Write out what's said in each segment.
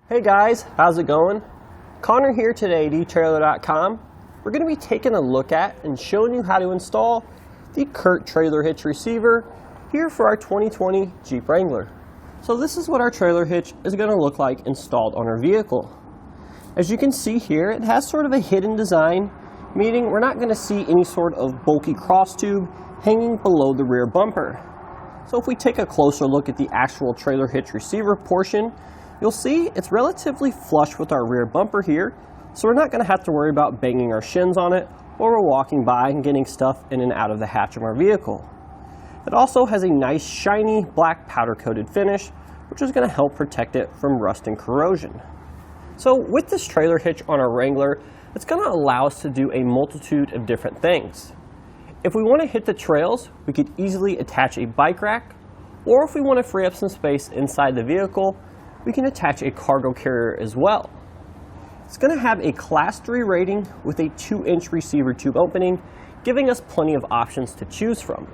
Hey guys, how's it going? Connor here today at Etrailer.com. We're going to be taking a look at and showing you how to install the CURT Trailer Hitch receiver here for our 2020 Jeep Wrangler. So this is what our trailer hitch is going to look like installed on our vehicle. As you can see here, it has sort of a hidden design, meaning we're not going to see any sort of bulky cross tube hanging below the rear bumper. So if we take a closer look at the actual trailer hitch receiver portion, you'll see it's relatively flush with our rear bumper here, so we're not going to have to worry about banging our shins on it while we're walking by and getting stuff in and out of the hatch of our vehicle. It also has a nice shiny black powder coated finish, which is going to help protect it from rust and corrosion. So with this trailer hitch on our Wrangler, it's going to allow us to do a multitude of different things. If we want to hit the trails, we could easily attach a bike rack, or if we want to free up some space inside the vehicle, we can attach a cargo carrier as well. It's going to have a Class 3 rating with a 2-inch receiver tube opening, giving us plenty of options to choose from.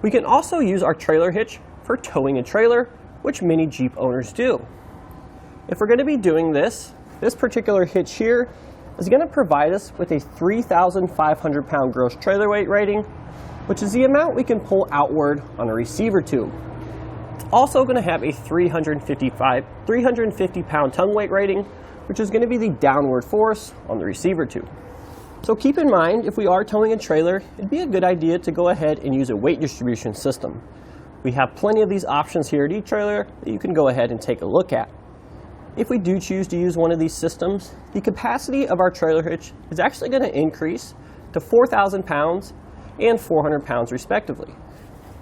We can also use our trailer hitch for towing a trailer, which many Jeep owners do. If we're going to be doing this particular hitch here is going to provide us with a 3,500 pound gross trailer weight rating, which is the amount we can pull outward on a receiver tube. It's also going to have a 350 pound tongue weight rating, which is going to be the downward force on the receiver tube. So keep in mind, if we are towing a trailer, it'd be a good idea to go ahead and use a weight distribution system. We have plenty of these options here at Etrailer that you can go ahead and take a look at. If we do choose to use one of these systems, the capacity of our trailer hitch is actually going to increase to 4,000 pounds and 400 pounds respectively.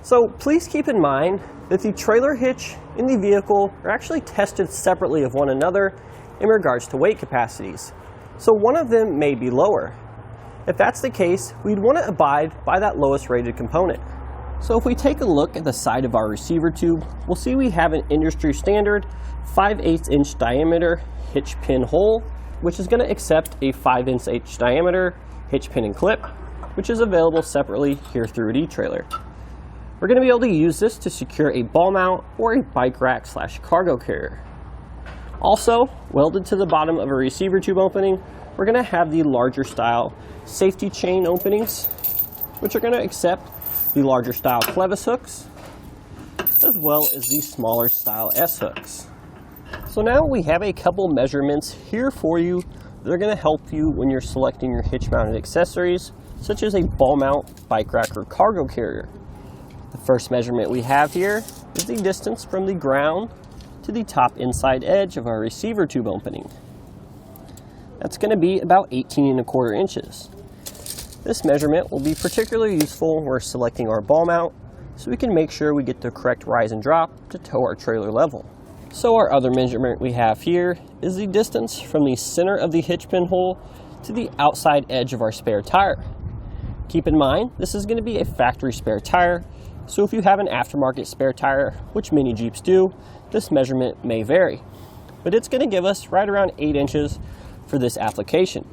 So please keep in mind that the trailer hitch and the vehicle are actually tested separately of one another in regards to weight capacities. So one of them may be lower. If that's the case, we'd want to abide by that lowest rated component. So if we take a look at the side of our receiver tube, we'll see we have an industry standard 5/8 inch diameter hitch pin hole, which is going to accept a 5-inch diameter hitch pin and clip, which is available separately here through at Etrailer. We're going to be able to use this to secure a ball mount or a bike rack / cargo carrier. Also, welded to the bottom of a receiver tube opening, we're going to have the larger style safety chain openings, which are going to accept the larger style Clevis hooks, as well as the smaller style S hooks. So now we have a couple measurements here for you that are going to help you when you're selecting your hitch mounted accessories, such as a ball mount, bike rack, or cargo carrier. The first measurement we have here is the distance from the ground to the top inside edge of our receiver tube opening. That's going to be about 18¼ inches. This measurement will be particularly useful when we're selecting our ball mount, so we can make sure we get the correct rise and drop to tow our trailer level. So our other measurement we have here is the distance from the center of the hitch pin hole to the outside edge of our spare tire. Keep in mind, this is going to be a factory spare tire, so if you have an aftermarket spare tire, which many Jeeps do, this measurement may vary. But it's going to give us right around 8 inches for this application.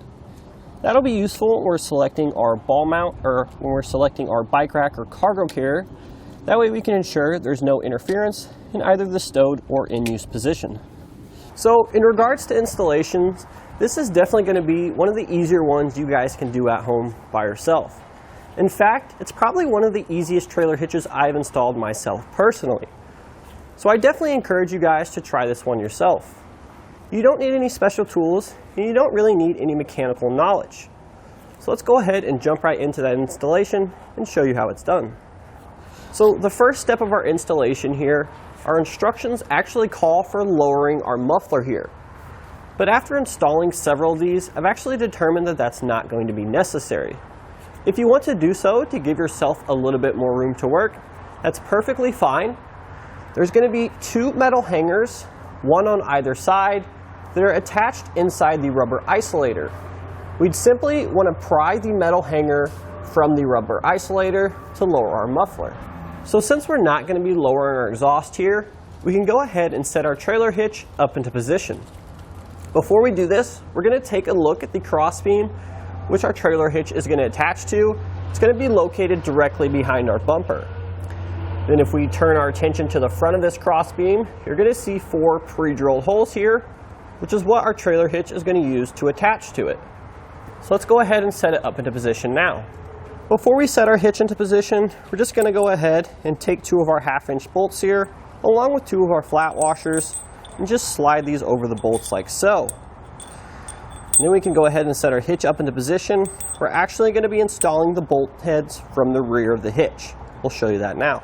That'll be useful when we're selecting our ball mount or when we're selecting our bike rack or cargo carrier. That way we can ensure there's no interference in either the stowed or in-use position. So in regards to installations, this is definitely going to be one of the easier ones you guys can do at home by yourself. In fact, it's probably one of the easiest trailer hitches I've installed myself personally. So I definitely encourage you guys to try this one yourself. You don't need any special tools, and you don't really need any mechanical knowledge. So let's go ahead and jump right into that installation and show you how it's done. So the first step of our installation here, our instructions actually call for lowering our muffler here. But after installing several of these, I've actually determined that that's not going to be necessary. If you want to do so to give yourself a little bit more room to work, that's perfectly fine. There's going to be 2 metal hangers, one on either side, that are attached inside the rubber isolator. We'd simply want to pry the metal hanger from the rubber isolator to lower our muffler. So since we're not going to be lowering our exhaust here, we can go ahead and set our trailer hitch up into position. Before we do this, we're going to take a look at the crossbeam which our trailer hitch is going to attach to. It's going to be located directly behind our bumper. Then if we turn our attention to the front of this crossbeam, you're going to see 4 pre-drilled holes here, which is what our trailer hitch is going to use to attach to it. So let's go ahead and set it up into position now. Before we set our hitch into position, we're just going to go ahead and take 2 of our 1/2-inch bolts here, along with 2 of our flat washers, and just slide these over the bolts like so. And then we can go ahead and set our hitch up into position. We're actually going to be installing the bolt heads from the rear of the hitch. We'll show you that now.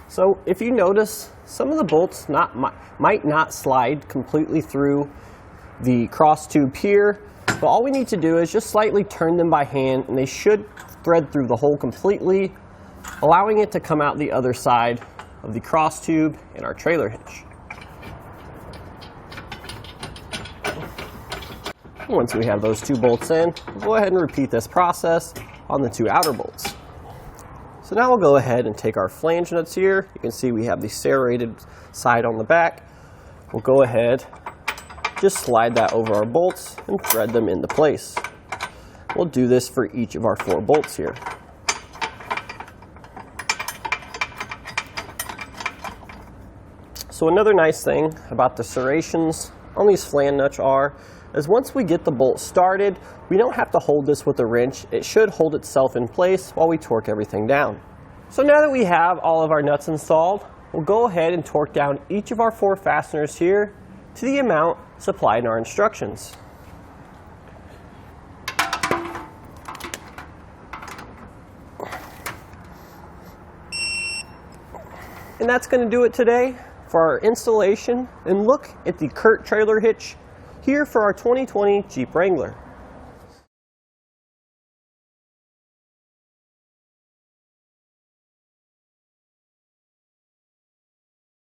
So if you notice, some of the bolts might not slide completely through the cross tube here, but all we need to do is just slightly turn them by hand and they should thread through the hole completely, allowing it to come out the other side of the cross tube in our trailer hitch. Once we have those 2 bolts in, we'll go ahead and repeat this process on the 2 outer bolts. So now we'll go ahead and take our flange nuts here. You can see we have the serrated side on the back. We'll go ahead, just slide that over our bolts and thread them into place. We'll do this for each of our 4 bolts here. So another nice thing about the serrations on these flan nuts is once we get the bolt started, we don't have to hold this with a wrench. It should hold itself in place while we torque everything down. So now that we have all of our nuts installed, we'll go ahead and torque down each of our 4 fasteners here to the amount supplied in our instructions. And that's going to do it today for our installation and look at the CURT Trailer Hitch here for our 2020 Jeep Wrangler.